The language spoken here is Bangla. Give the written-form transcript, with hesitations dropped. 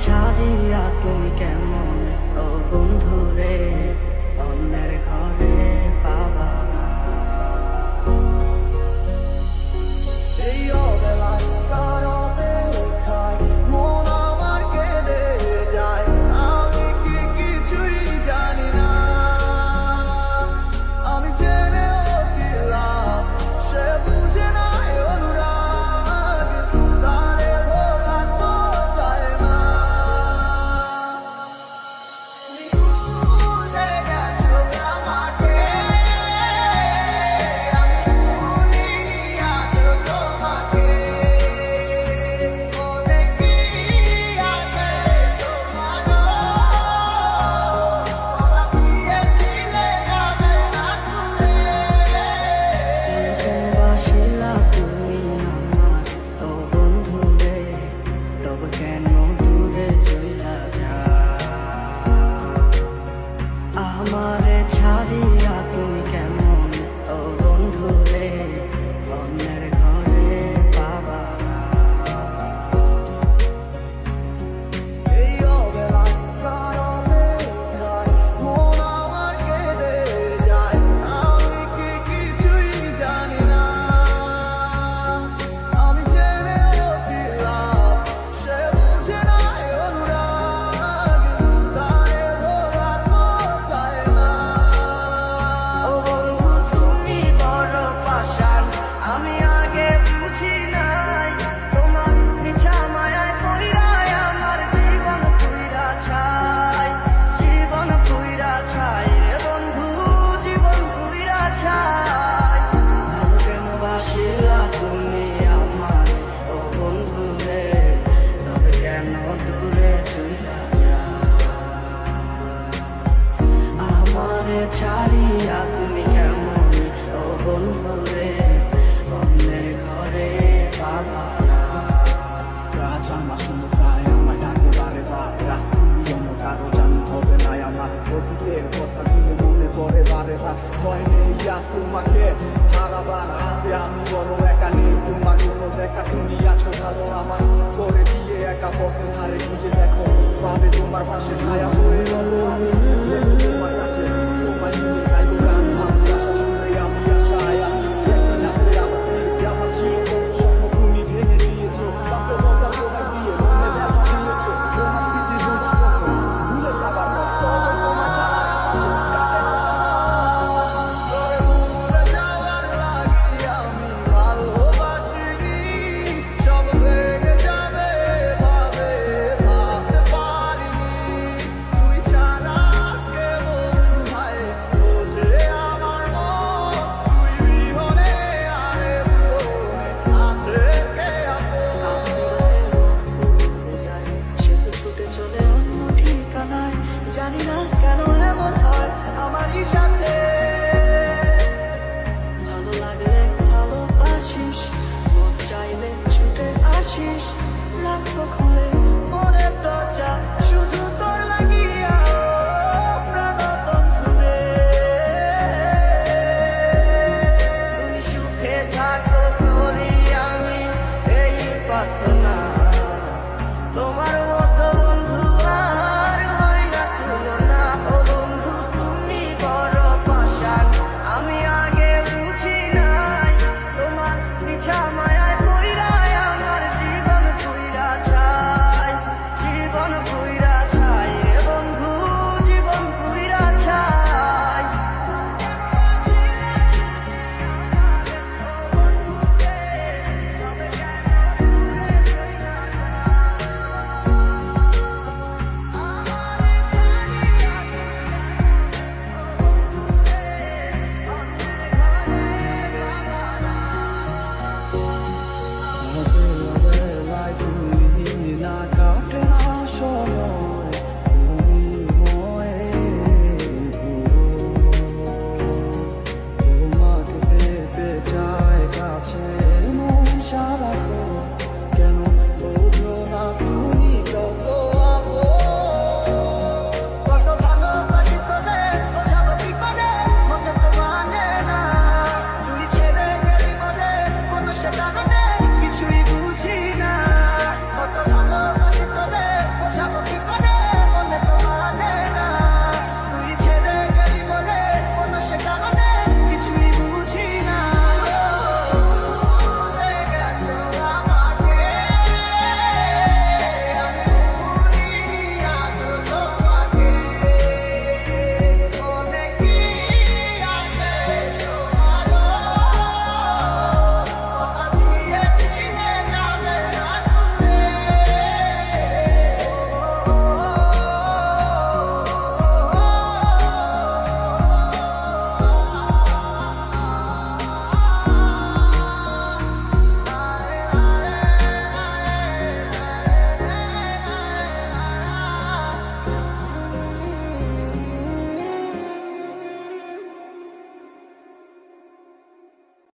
ছাড়িয়া তুমি কেমন ও বন্ধুরে অন্যের ঘরে পাবা না। এই অবেলায় কারো অপেক্ষায় মন আমার কেঁদে যায়, আমি কি কিছুই জানি না। আমি জেনেও কি লাভ, সে বুঝে না অনুরাগ, তারে ভোলা তো চায় না। তুমি ভুলে গেছো আমাকে, আমি ভুলিনি আজও তোমাকে। মনে কি আছে তোমারও, কথা দিয়েছিলে যাবে না তুমি। কেন বাসিলা তুমি আমার ও বন্ধুরে, তবে কেন দূরে চইলা যা। আমারে ছাড়িয়া তুমি কেমন ও বন্ধুরে অন্যের ঘরে পাবা না। এই অবেলায় কারো অপেক্ষায় মন আমার কেঁদে যায়, আমি কি কিছুই জানি না। আমি জেনেও কি লাভ, সে বুঝে না অনুরাগ, তারে ভোলা তো চায় না। ও বন্ধু তুমি বড় পাষাণ, আমি আগে বুঝি নাই। তোমার মিছা মায়ায় পইড়ায় আমার জীবন পুইরা ছাই, জীবন পুইরা ছাই রে বন্ধু, জীবন পুইরা ছাই। ভালো কেন বাসিলা তুমি আমার ও বন্ধু রে, তবে কেন দূরে চইলা যা। আমারে ছাড়িয়া তুমি কেমন ও বন্ধুরে অন্যের ঘরে পাবা না। রাজ আমার শুধু প্রায় আমায় ডাকে বারে বার, রাস্তুলি অন্য কারো জানি হবে না আমার। অতীতের কথা দিলে মনে পড়ে বারে বার, ভয় নেই আজ তোমাকে হারাবার হাতে, আমি বড় একা নেই তোমাকে তো দেখা। তুমি আছো ভালো আমার করে দিয়ে একা পথে ধারে খুঁজে দেখো, পাবে তোমার পাশে ছায়া হয়ে রবো আমি। দেখো তোমার কাছে তোমায় নিয়ে গাইবো গান, ভালোবাসা শুনলে আমি আশায় আছি। একটা রাত্রে আমার স্মৃতি আমার ছিল কত স্বপ্ন তুমি ভেঙে দিয়েছো, বাস্তবতা তোমায় দিয়ে মনে ব্যথা দিয়েছো। তোমার স্মৃতি তোমার কখন ভুলে যাবার পর, তবে তোমার ছাড়া আমার কাটে না সারা। তোরে ভুলে যাওয়ার লাগি আমি ভালোবাসিনি, সব ভেঙে যাবে ভাবে ভাবতে পারিনি। তুই ছাড়া কে বন্ধু ভাই বোঝে আমার মন, তুই বিহনে আরে ভুবনে আছে কে আপন। সে তো ছুটে চলে অন্য ঠিকানায়, জানি না কেন এমন হয় আমারই সাথে। ভালো লাগলে ভালোবাসিস, মন চাইলে ছুটে আসিস, রাখবো খুলে মনের দরজা শুধু তোর লাগিয়া ও প্রাণ বন্ধুরে। তুমি সুখে থাকো করি আমি এই প্রার্থনা।